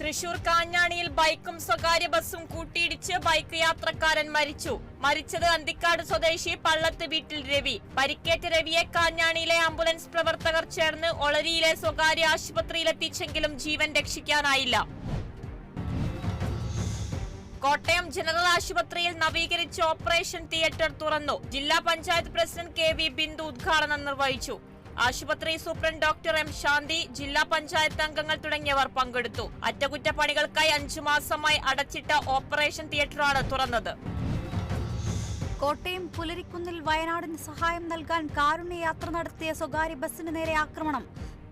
തൃശൂർ കാഞ്ഞാണിയിൽ ബൈക്കും സ്വകാര്യ ബസും കൂട്ടിയിടിച്ച് ബൈക്ക് യാത്രക്കാരൻ മരിച്ചത് അന്തിക്കാട് സ്വദേശി പള്ളത്ത് വീട്ടിൽ രവി. പരിക്കേറ്റ രവിയെ കാഞ്ഞാണിയിലെ ആംബുലൻസ് പ്രവർത്തകർ ചേർന്ന് ഒളരിയിലെ സ്വകാര്യ ആശുപത്രിയിലെത്തിച്ചെങ്കിലും ജീവൻ രക്ഷിക്കാനായില്ല. കോട്ടയം ജനറൽ ആശുപത്രിയിൽ നവീകരിച്ച ഓപ്പറേഷൻ തിയേറ്റർ തുറന്നു. ജില്ലാ panchayat president K V Bindu ഉദ്ഘാടനം നിർവഹിച്ചു. ആശുപത്രി സൂപ്രണ്ട് ഡോക്ടർ എം ശാന്തി, ജില്ലാ പഞ്ചായത്ത് അംഗങ്ങൾ തുടങ്ങിയവർ പങ്കെടുത്തു. അറ്റകുറ്റപ്പണികൾക്കായി 5 മാസമായി അടച്ചിട്ട ഓപ്പറേഷൻ തിയേറ്ററാണ് തുറന്നത്. കോട്ടയം പുലരിക്കുന്നിൽ വയനാടിന് സഹായം നൽകാൻ കാരുണ്യയാത്ര നടത്തിയ സ്വകാര്യ ബസിന് നേരെ ആക്രമണം.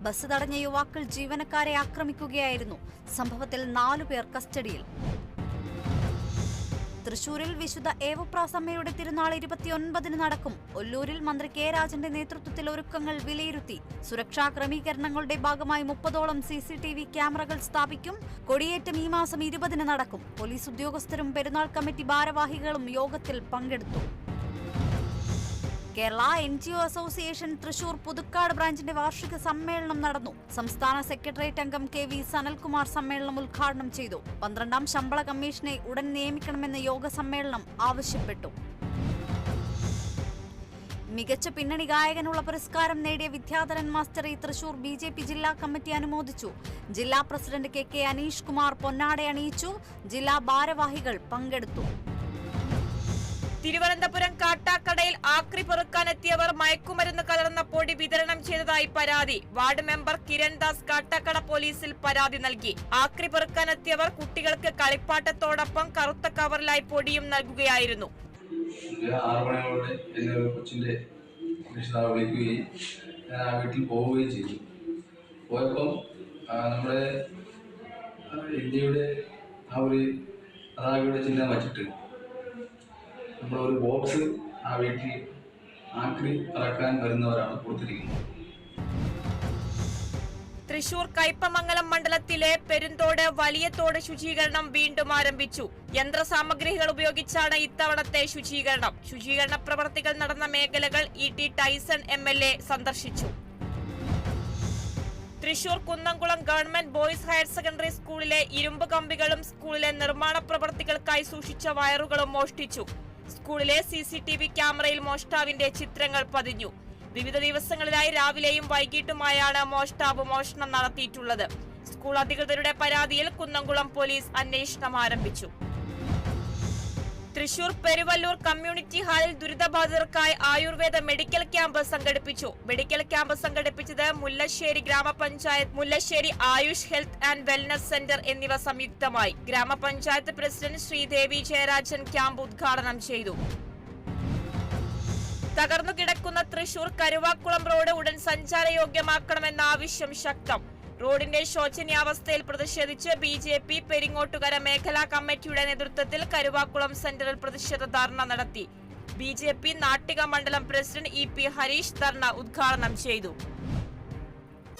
ബസ് തടഞ്ഞ യുവാക്കൾ ജീവനക്കാരെ ആക്രമിക്കുകയായിരുന്നു. സംഭവത്തിൽ 4 പേർ കസ്റ്റഡിയിൽ. തൃശൂരിൽ വിശുദ്ധ ഏവപ്രാസമ്മയുടെ തിരുനാൾ 29-ന് നടക്കും. ഒല്ലൂരിൽ മന്ത്രി കെ രാജന്റെ നേതൃത്വത്തിൽ ഒരുക്കങ്ങൾ വിലയിരുത്തി. സുരക്ഷാ ക്രമീകരണങ്ങളുടെ ഭാഗമായി 30ഓളം CCTV ക്യാമറകൾ സ്ഥാപിക്കും. കൊടിയേറ്റം ഈ മാസം 20-ന് നടക്കും. പോലീസ് ഉദ്യോഗസ്ഥരും പെരുന്നാൾ കമ്മിറ്റി ഭാരവാഹികളും യോഗത്തിൽ പങ്കെടുത്തു. കേരള NGO അസോസിയേഷൻ തൃശൂർ പുതുക്കാട് ബ്രാഞ്ചിന്റെ വാർഷിക സമ്മേളനം നടന്നു. സംസ്ഥാന സെക്രട്ടേറിയറ്റ് അംഗം KV സനൽകുമാർ സമ്മേളനം ഉദ്ഘാടനം ചെയ്തു. 12ാം ശമ്പള കമ്മീഷനെ ഉടൻ നിയമിക്കണമെന്ന് യോഗ സമ്മേളനം ആവശ്യപ്പെട്ടു. മികച്ച പിന്നണി ഗായകനുള്ള പുരസ്കാരം നേടിയ വിദ്യാധരൻ മാസ്റ്ററെ തൃശൂർ BJP ജില്ലാ കമ്മിറ്റി അനുമോദിച്ചു. ജില്ലാ പ്രസിഡന്റ് KK അനീഷ് കുമാർ പൊന്നാട അണിയിച്ചു. ജില്ലാ ഭാരവാഹികൾ പങ്കെടുത്തു. തിരുവനന്തപുരം കാട്ടാക്കടയിൽ ആക്രി പെറുക്കാനെത്തിയവർ മയക്കുമരുന്ന് കലർന്ന പൊടി വിതരണം ചെയ്തതായി പരാതി. വാർഡ് മെമ്പർ കിരൺ ദാസ് കാട്ടാക്കട പോലീസിൽ പരാതി നൽകി. ആക്രി പെറുക്കാനെത്തിയവർ കുട്ടികൾക്ക് കളിപ്പാട്ടത്തോടൊപ്പം കറുത്ത കവറിലായി പൊടിയും നൽകുകയായിരുന്നു. 6 മണിയോടെ എന്നെ ഒരു കൊച്ചിൻ്റെ രക്ഷിതാവ് വിളിക്കുകയും ഞാൻ ആ വീട്ടിൽ പോവുകയും ചെയ്തു. പോയപ്പം നമ്മുടെ ഇന്ത്യയുടെ ആ ഒരു പതാകയുടെ ചിഹ്നം വച്ചിട്ട് നമ്മളൊരു ബോക്സ് ആ വീട്ടിൽ ആക്രി ഇറക്കാൻ വരുന്നവരാണ് കൊടുത്തിരിക്കുന്നത്. തൃശൂർ കയ്പമംഗലം മണ്ഡലത്തിലെ പെരുന്തോട് വലിയ തോട് ശുചീകരണം വീണ്ടും ആരംഭിച്ചു. യന്ത്രസാമഗ്രികൾ ഉപയോഗിച്ചാണ് ഇത്തവണത്തെ ശുചീകരണ പ്രവർത്തികൾ നടന്ന മേഖലകൾ ET ടൈസൺ MLA സന്ദർശിച്ചു. Thrissur Kunnamkulam government boys higher secondary സ്കൂളിലെ ഇരുമ്പ് കമ്പികളും സ്കൂളിലെ നിർമ്മാണ പ്രവർത്തികൾക്കായി സൂക്ഷിച്ച വയറുകളും മോഷ്ടിച്ചു. സ്കൂളിലെ CCTV ക്യാമറയിൽ മോഷ്ടാവിന്റെ ചിത്രങ്ങൾ പതിഞ്ഞു. വിവിധ ദിവസങ്ങളിലായി രാവിലെയും വൈകിട്ടുമായാണ് മോഷ്ടാവ് മോഷണം നടത്തിയിട്ടുള്ളത്. സ്കൂൾ അധികൃതരുടെ പരാതിയിൽ കുന്നംകുളം പോലീസ് അന്വേഷണം ആരംഭിച്ചു. തൃശൂർ പെരുവല്ലൂർ കമ്മ്യൂണിറ്റി ഹാളിൽ ദുരിതബാധിതർക്കായി ആയുർവേദ മെഡിക്കൽ ക്യാമ്പ് സംഘടിപ്പിച്ചു. മെഡിക്കൽ ക്യാമ്പ് സംഘടിപ്പിച്ചത് മുല്ലശ്ശേരി ഗ്രാമപഞ്ചായത്ത്, Mullassery Ayush health and wellness centre എന്നിവ സംയുക്തമായി. ഗ്രാമപഞ്ചായത്ത് പ്രസിഡന്റ് ശ്രീദേവി ജയരാജൻ ക്യാമ്പ് ഉദ്ഘാടനം ചെയ്തു. തകർന്നു കിടക്കുന്ന തൃശൂർ കരുവാക്കുളം റോഡ് ഉടൻ സഞ്ചാരയോഗ്യമാക്കണമെന്ന ആവശ്യം ശക്തം. റോഡിന്റെ ശോചനീയാവസ്ഥയിൽ പ്രതിഷേധിച്ച് BJP പെരിങ്ങോട്ടുകര മേഖലാ കമ്മിറ്റിയുടെ നേതൃത്വത്തിൽ കരുവാക്കുളം സെന്ററിൽ പ്രതിഷേധ ധർണ നടത്തി. BJP നാട്ടിക മണ്ഡലം പ്രസിഡന്റ് EP ഹരീഷ് ധർണ ഉദ്ഘാടനം ചെയ്തു.